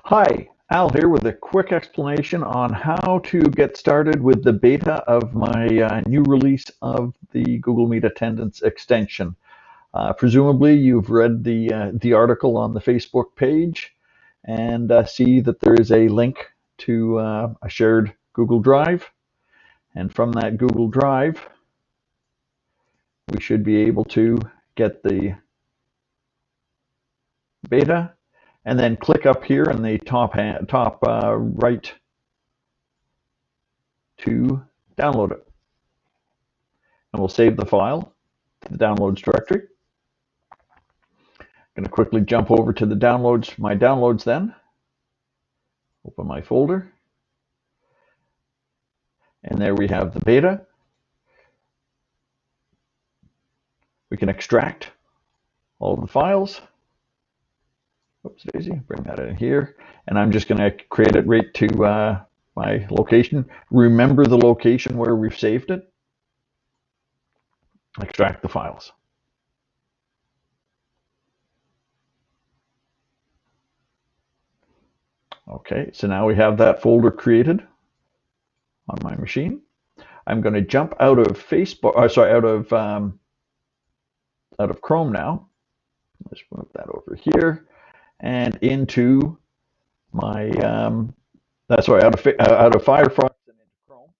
Hi, Al here with a quick explanation on how to get started with the beta of my new release of the Google Meet Attendance extension. Presumably you've read the article on the Facebook page and see that there is a link to a shared Google Drive. And from that Google Drive, we should be able to get the beta and then click up here in the top right to download it. And we'll save the file to the downloads directory. I'm going to quickly jump over to the downloads, my downloads then. Open my folder. And there we have the beta. We can extract all of the files. Oops, Daisy, bring that in here. And I'm just going to create it right to my location. Remember the location where we've saved it. Extract the files. Okay, so now we have that folder created on my machine. I'm going to jump out of Facebook, out of Chrome now. Let's move that over here and into my out of Firefox and into Chrome.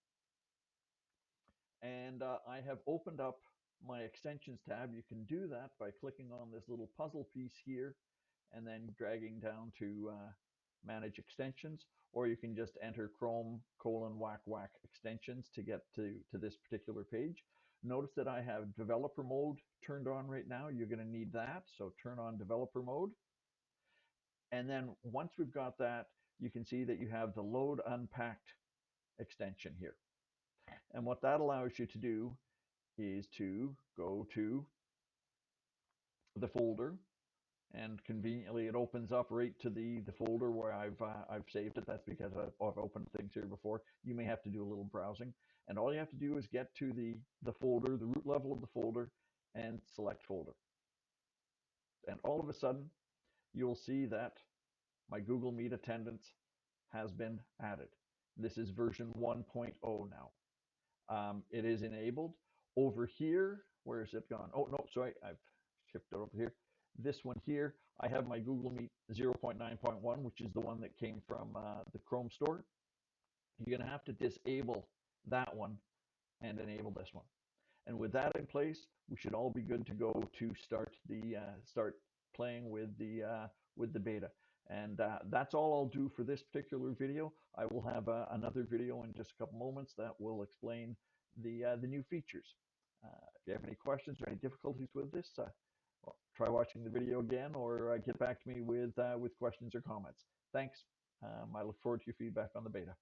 And I have opened up my extensions tab. You can do that by clicking on this little puzzle piece here and then dragging down to manage extensions, or you can just enter Chrome /whack extensions to get to this particular page. Notice that I have developer mode turned on right now. You're going to need that, so turn on developer mode. And then once we've got that, you can see that you have the load unpacked extension here. And what that allows you to do is to go to the folder, and conveniently it opens up right to the folder where I've saved it. That's because I've opened things here before. You may have to do a little browsing, and all you have to do is get to the folder, the root level of the folder, and select folder. And all of a sudden, you'll see that my Google Meet attendance has been added. This is version 1.0 now. It is enabled. Over here, where is it gone? Oh, no, sorry, I've shifted over here. This one here, I have my Google Meet 0.9.1, which is the one that came from the Chrome store. You're going to have to disable that one and enable this one. And with that in place, we should all be good to go to start playing with the beta. And that's all I'll do for this particular video. I will have another video in just a couple moments that will explain the new features. If you have any questions or any difficulties with this, well, try watching the video again, or get back to me with questions or comments. Thanks. I look forward to your feedback on the beta.